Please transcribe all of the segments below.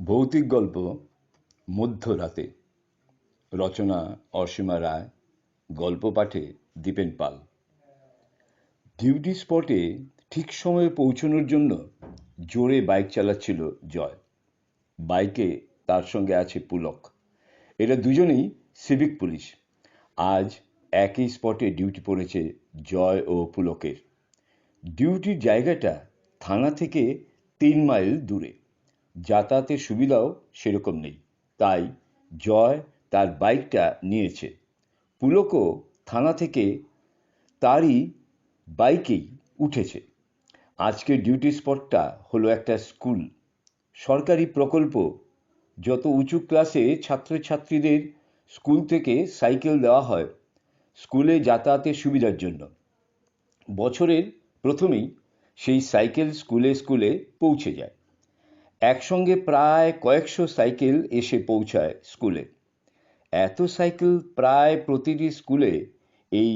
ভৌতিক গল্প মধ্যরাতে। রচনা অসীমা রায়। গল্প পাঠে দীপেন পাল। ডিউটি স্পটে ঠিক সময়ে পৌঁছানোর জন্য জোরে বাইক চালাচ্ছিল জয়। বাইকে তার সঙ্গে আছে পুলক। এরা দুজনেই সিভিক পুলিশ। আজ একই স্পটে ডিউটি পড়েছে জয় ও পুলকের। ডিউটির জায়গাটা থানা থেকে 3 মাইল দূরে। যাতায়াতের সুবিধাও সেরকম নেই, তাই জয় তার বাইকটা নিয়েছে। পুলকও থানা থেকে তারই বাইকেই উঠেছে। আজকের ডিউটি স্পটটা হলো একটা স্কুল, সরকারি প্রকল্প। যত উঁচু ক্লাসে ছাত্রছাত্রীদের স্কুল থেকে সাইকেল দেওয়া হয় স্কুলে যাতায়াতের সুবিধার জন্য। বছরের প্রথমেই সেই সাইকেল স্কুলে স্কুলে পৌঁছে যায়। একসঙ্গে প্রায় কয়েকশো সাইকেল এসে পৌঁছায় স্কুলে। এত সাইকেল প্রায় প্রতিটি স্কুলে এই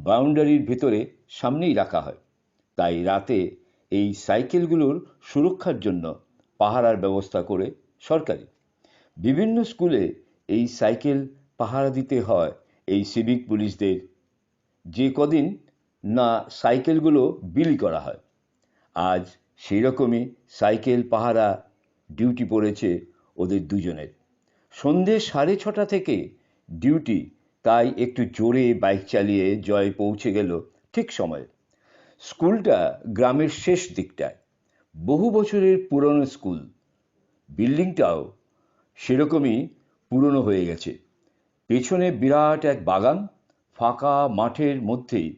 বাউন্ডারির ভেতরে সামনেই রাখা হয়। তাই রাতে এই সাইকেলগুলোর সুরক্ষার জন্য পাহারার ব্যবস্থা করে সরকারি। বিভিন্ন স্কুলে এই সাইকেল পাহারা দিতে হয় এই সিভিক পুলিশদের, যে কদিন না সাইকেলগুলো বিলি করা হয়। আজ সেই রকমই সাইকেল পাহারা ডিউটি পড়েছে ওদের দুজনের। সন্ধে 6:30 থেকে ডিউটি, তাই একটু জোরে বাইক চালিয়ে জয় পৌঁছে গেল ঠিক সময়ে। স্কুলটা গ্রামের শেষ দিকটায়। বহু বছরের পুরনো স্কুল। বিল্ডিংটাও সেরকমই পুরনো হয়ে গেছে। পেছনে বিরাট এক বাগান, ফাঁকা মাঠের মধ্যেই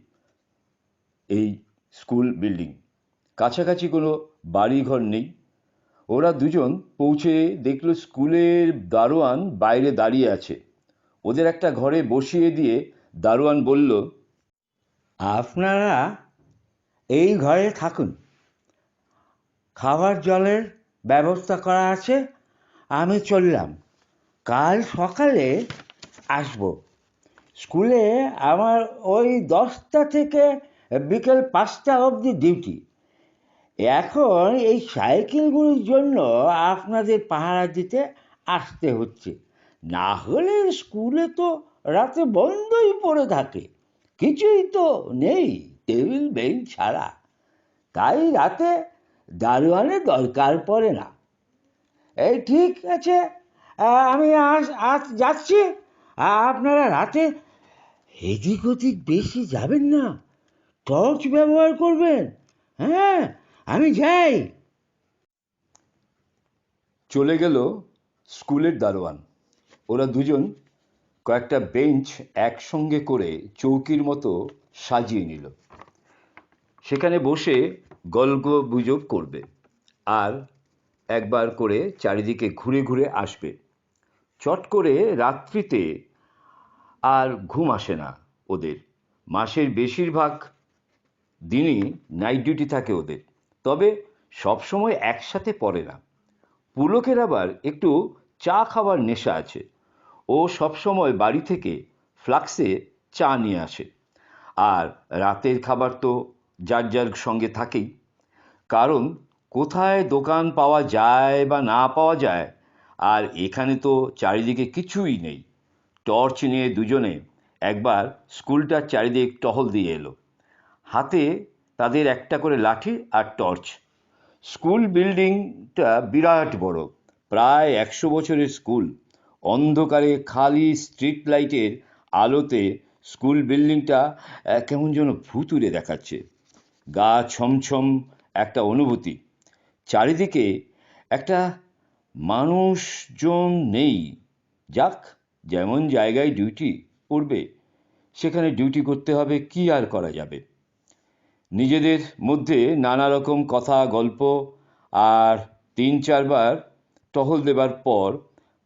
এই স্কুল বিল্ডিং। কাছাকাছি কোনো বাড়িঘর নেই। ওরা দুজন পৌঁছে দেখল স্কুলের দারোয়ান বাইরে দাঁড়িয়ে আছে। ওদের একটা ঘরে বসিয়ে দিয়ে দারোয়ান বলল, আপনারা এই ঘরে থাকুন, খাবার জলের ব্যবস্থা করা আছে। আমি চললাম, কাল সকালে আসব। স্কুলে আমার ওই 10টা থেকে বিকেল 5টা অবধি ডিউটি। এখন এই সাইকেলগুলোর জন্য আপনাদের পাহারা দিতে আসতে হচ্ছে, না হলে স্কুলে তো রাতে বন্ধই পড়ে থাকে, কিছুই তো নেই টেবিল বেঞ্চ ছাড়া। তাই রাতে দারোয়ানের দরকার পড়ে না। এই ঠিক আছে, আমি আজ আজ যাচ্ছি। আপনারা রাতে এদিক ওদিক বেশি যাবেন না, টর্চ ব্যবহার করবেন। হ্যাঁ, আমি যাই। চলে গেল স্কুলের দারোয়ান। ওরা দুজন কয়েকটা বেঞ্চ একসঙ্গে করে চৌকির মতো সাজিয়ে নিল। সেখানে বসে গল্প গুজব করবে আর একবার করে চারিদিকে ঘুরে ঘুরে আসবে। চট করে রাত্রিতে আর ঘুম আসে না ওদের। মাসের বেশিরভাগ দিনই নাইট ডিউটি থাকে ওদের, তবে সবসময় একসাথে পড়ে না। পুলকের আবার একটু চা খাবার নেশা আছে। ও সবসময় বাড়ি থেকে ফ্লাক্সে চা নিয়ে আসে। আর রাতের খাবার তো যার যার সঙ্গে থাকেই, কারণ কোথায় দোকান পাওয়া যায় বা না পাওয়া যায়। আর এখানে তো চারিদিকে কিছুই নেই। টর্চ নিয়ে দুজনে একবার স্কুলটার চারিদিক টহল দিয়ে এলো। হাতে তাদের একটা করে লাঠি আর টর্চ। স্কুল বিল্ডিংটা বিরাট বড়, প্রায় 100 বছরের স্কুল। অন্ধকারে খালি স্ট্রিট লাইটের আলোতে স্কুল বিল্ডিংটা কেমন যেন ভুতুড়ে দেখাচ্ছে। গা ছমছম একটা অনুভূতি। চারিদিকে একটা মানুষজন নেই। যাক, যেমন জায়গায় ডিউটি পড়বে সেখানে ডিউটি করতে হবে, কি আর করা যাবে। নিজেদের মধ্যে নানা রকম কথা গল্প আর 3-4 বার টহল দেবার পর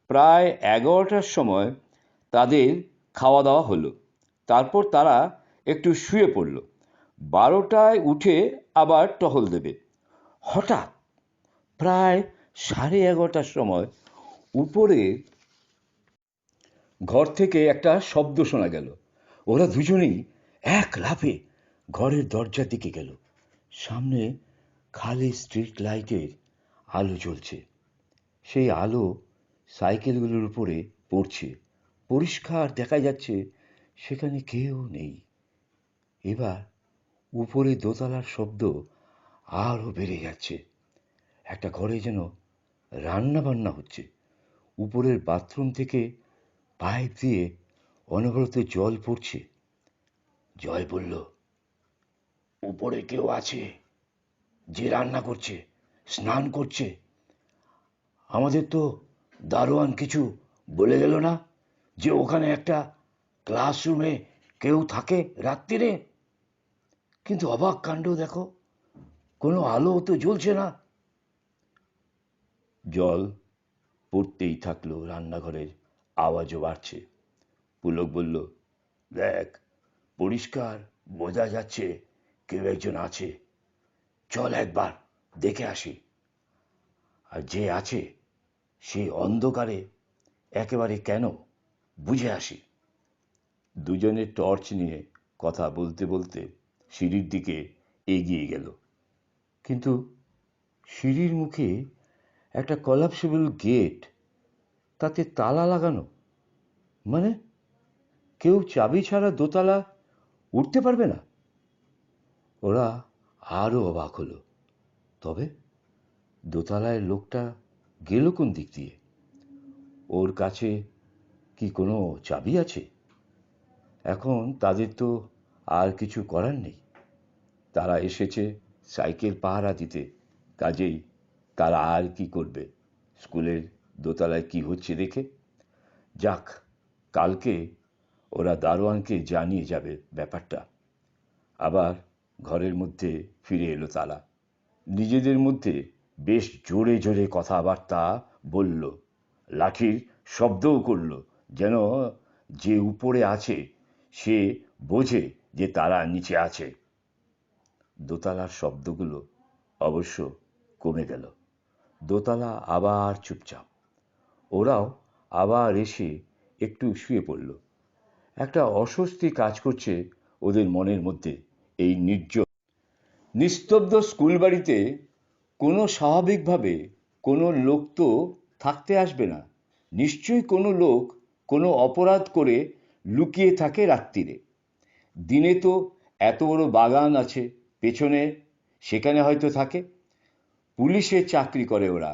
প্রায় 11টার সময় তাদের খাওয়া দাওয়া হলো। তারপর তারা একটু শুয়ে পড়ল। 12টায় উঠে আবার টহল দেবে। হঠাৎ প্রায় 11:30টার সময় উপরে ঘর থেকে একটা শব্দ শোনা গেল। ওরা দুজনেই এক লাফে ঘরের দরজার দিকে গেল। সামনে খালি স্ট্রিট লাইটের আলো জ্বলছে। সেই আলো সাইকেলগুলোর উপরে পড়ছে, পরিষ্কার দেখা যাচ্ছে সেখানে কেউ নেই। এবার উপরে দোতলার শব্দ আরো বেড়ে যাচ্ছে। একটা ঘরে যেন রান্না বান্না হচ্ছে। উপরের বাথরুম থেকে পাইপ দিয়ে অনবরত জল পড়ছে। জয় বলল, উপরে কেউ আছে যে রান্না করছে, স্নান করছে। আমাদের তো দারোয়ান কিছু বলে গেল না যে ওখানে একটা ক্লাসরুমে কেউ থাকে রাত্রিরে? কিন্তু অবাক কাণ্ড দেখো, কোনো আলো তো জ্বলছে না। জল পড়তেই থাকলো, রান্নাঘরের আওয়াজও বাড়ছে। পুলক বলল, দেখ, পরিষ্কার বোঝা যাচ্ছে কেউ একজন আছে। চল একবার দেখে আসি। আর যে আছে সে অন্ধকারে একেবারে কেন, বুঝে আসি। দুজনে টর্চ নিয়ে কথা বলতে বলতে সিঁড়ির দিকে এগিয়ে গেল। কিন্তু সিঁড়ির মুখে একটা কলাপসেবল গেট, তাতে তালা লাগানো। মানে কেউ চাবি ছাড়া দোতলা উঠতে পারবে না? ওরা আরো অবাক হলো। তবে দোতলায় লোকটা গেল কোন দিক দিয়ে? ওর কাছে কি কোনো চাবি আছে? এখন তাদের তো আর কিছু করার নেই। তারা এসেছে সাইকেল পাহারা দিতে, কাজেই তারা আর কি করবে স্কুলের দোতলায় কি হচ্ছে দেখে? যাক, কালকে ওরা দারোয়ানকে জানিয়ে যাবে ব্যাপারটা। আবার ঘরের মধ্যে ফিরে এলো তারা। নিজেদের মধ্যে বেশ জোরে জোরে কথাবার্তা বলল, লাঠির শব্দও করল, যেন যে উপরে আছে সে বোঝে যে তারা নিচে আছে। দোতলার শব্দগুলো অবশ্য কমে গেল। দোতলা আবার চুপচাপ। ওরাও আবার এসে একটু শুয়ে পড়ল। একটা অস্বস্তি কাজ করছে ওদের মনের মধ্যে। এই নির্জন নিস্তব্ধ স্কুল বাড়িতে কোনো স্বাভাবিকভাবে কোনো লোক তো থাকতে আসবে না। নিশ্চয়ই কোনো লোক কোনো অপরাধ করে লুকিয়ে থাকে রাত্রিরে। দিনে তো এত বড় বাগান আছে পেছনে, সেখানে হয়তো থাকে। পুলিশে চাকরি করে ওরা,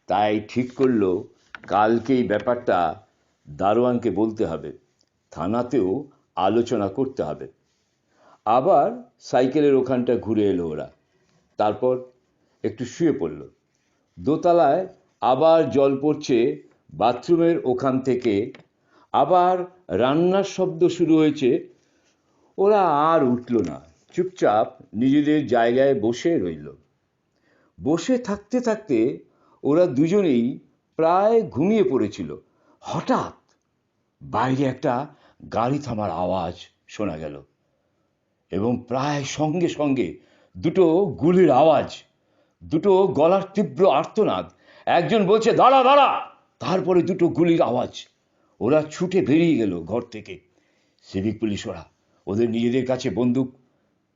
তাই ঠিক করলো কালকেই ব্যাপারটা দারোয়ানকে বলতে হবে, থানাতেও আলোচনা করতে হবে। আবার সাইকেলের ওখানটা ঘুরে এলো ওরা। তারপর একটু শুয়ে পড়ল। দোতলায় আবার জল পড়ছে বাথরুমের ওখান থেকে। আবার রান্নার শব্দ শুরু হয়েছে। ওরা আর উঠল না, চুপচাপ নিজেদের জায়গায় বসে রইল। বসে থাকতে থাকতে ওরা দুজনেই প্রায় ঘুমিয়ে পড়েছিল। হঠাৎ বাইরে একটা গাড়ি থামার আওয়াজ শোনা গেল, এবং প্রায় সঙ্গে সঙ্গে দুটো গুলির আওয়াজ, দুটো গলার তীব্র আর্তনাদ। একজন বলছে, দাঁড়া দাঁড়া। তারপরে দুটো গুলির আওয়াজ। ওরা ছুটে বেরিয়ে গেল ঘর থেকে। সিভিক পুলিশ ওরা, ওদের নিজেদের কাছে বন্দুক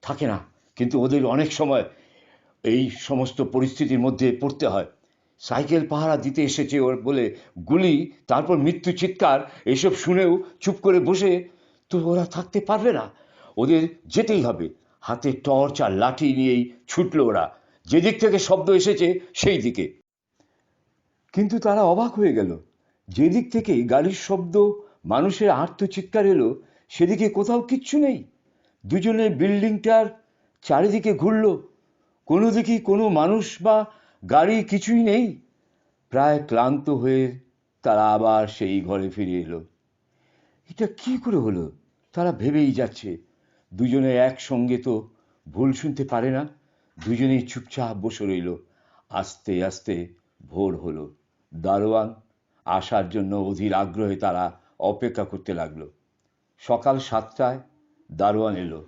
থাকে না, কিন্তু ওদের অনেক সময় এই সমস্ত পরিস্থিতির মধ্যে পড়তে হয়। সাইকেল পাহারা দিতে এসেছে ওর বলে গুলি, তারপর মৃত্যু চিৎকার, এসব শুনেও চুপ করে বসে তো ওরা থাকতে পারবে না। ওদের যেতেই হবে। হাতে টর্চ আর লাঠি নিয়েই ছুটল ওরা, যেদিক থেকে শব্দ এসেছে সেই দিকে। কিন্তু তারা অবাক হয়ে গেল, যেদিক থেকে গাড়ির শব্দ, মানুষের আর্তচিৎকার এলো, সেদিকে কোথাও কিচ্ছু নেই। দুজনে বিল্ডিংটার চারিদিকে ঘুরল, কোনো দিকেই কোনো মানুষ বা গাড়ি কিছুই নেই। প্রায় ক্লান্ত হয়ে তারা আবার সেই ঘরে ফিরে এলো। এটা কি করে হলো তারা ভেবেই যাচ্ছে। দুজনে একসঙ্গে তো ভুল শুনতে পারে না। দুজনেই চুপচাপ বসে রইল। আস্তে আস্তে ভোর হলো। দারোয়ান আসার জন্য অধীর আগ্রহে তারা অপেক্ষা করতে লাগলো। সকাল 7টায় দারোয়ান এলো।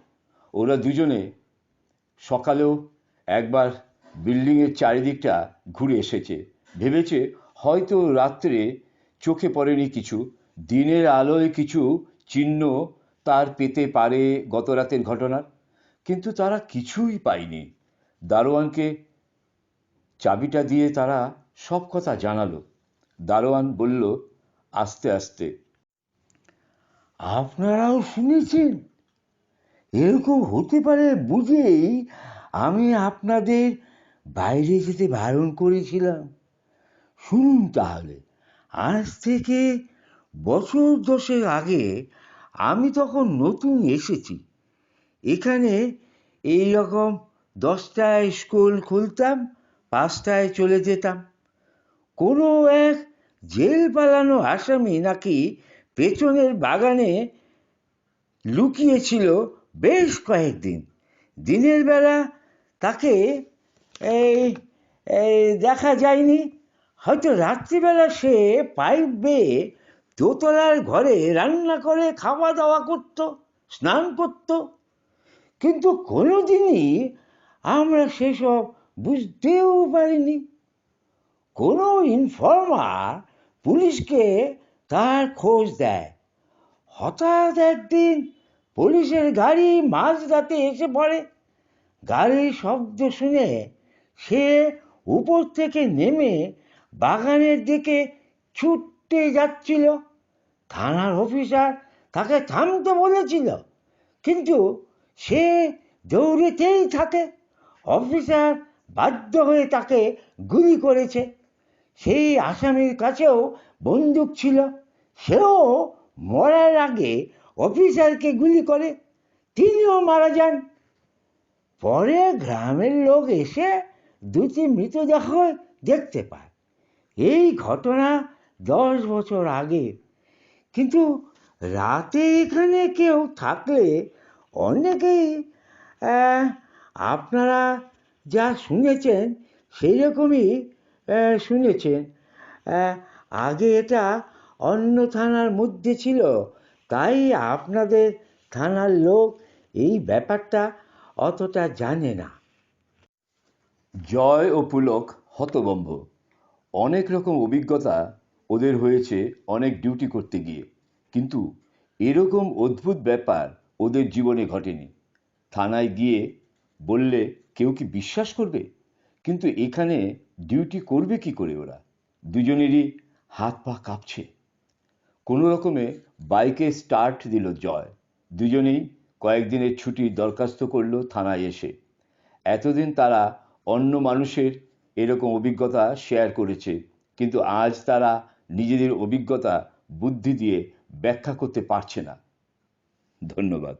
ওরা দুজনে সকালেও একবার বিল্ডিংয়ের চারিদিকটা ঘুরে এসেছে। ভেবেছে হয়তো রাত্রে চোখে পড়েনি কিছু, দিনের আলোয় কিছু চিহ্ন তার পেতে পারে গত রাতের ঘটনার। কিন্তু তারা কিছুই পায়নি। দারোয়ানকে চাবিটা দিয়ে তারা সব কথা জানালো। দারোয়ান বলল আস্তে আস্তে, আপনারাও শুনেছেন? এরকম হতে পারে বুঝেই আমি আপনাদের বাইরে যেতে বারণ করেছিলাম। শুনুন তাহলে, আজ থেকে বছর 10 আগে আমি তখন নতুন এসেছি এখানে। এই রকম 10টায় স্কুল খুলতাম, 5টায় চলে যেতাম। কোনো এক জেল পালানো আসামি নাকি পেছনের বাগানে লুকিয়েছিল বেশ কয়েকদিন। দিনের বেলা তাকে এই এই দেখা যায়নি। হয়তো রাত্রিবেলা সে পাইপ বেয়ে দোতলার ঘরে রান্না করে খাওয়া দাওয়া করত, স্নান করত। কিন্তু কোনোদিনই আমরা সেসব বুঝতেও পারিনি। কোনো ইনফর্মার পুলিশকে তার খোঁজ দেয়। হঠাৎ একদিন পুলিশের গাড়ি মাঝরাতে এসে পড়ে। গাড়ির শব্দ শুনে সে উপর থেকে নেমে বাগানের দিকে ছুটতে যাচ্ছিল। থানার অফিসার তাকে থামতে বলেছিল, কিন্তু সে দৌড়েতেই থাকে। অফিসার বাধ্য হয়ে তাকে গুলি করেছে। সেই আসামির কাছেও বন্দুক ছিল। সেও মরার আগে অফিসারকে গুলি করে, তিনিও মারা যান। পরে গ্রামের লোক এসে 2টি মৃতদেহ দেখতে পায়। এই ঘটনা 10 বছর আগে। কিন্তু রাতে এখানে কেউ থাকলে অনেকেই আপনারা যা শুনেছেন সেই রকমই শুনেছেন। আগে এটা অন্য থানার মধ্যে ছিল, তাই আপনাদের থানার লোক এই ব্যাপারটা অতটা জানে না। জয় ও পুলক হতভম্ব। অনেক রকম অভিজ্ঞতা ওদের হয়েছে অনেক ডিউটি করতে গিয়ে, কিন্তু এরকম অদ্ভুত ব্যাপার ওদের জীবনে ঘটেনি। থানায় গিয়ে বললে কেউ কি বিশ্বাস করবে? কিন্তু এখানে ডিউটি করবে কি করে ওরা? দুজনেরই হাত পা কাঁপছে। কোনো রকমে বাইকে স্টার্ট দিল জয়। দুজনেই কয়েকদিনের ছুটির দরখাস্ত করলো থানায় এসে। এতদিন তারা অন্য মানুষের এরকম অভিজ্ঞতা শেয়ার করেছে, কিন্তু আজ তারা নিজেদের অভিজ্ঞতা বুদ্ধি দিয়ে ব্যাখ্যা করতে পারছে না। ধন্যবাদ।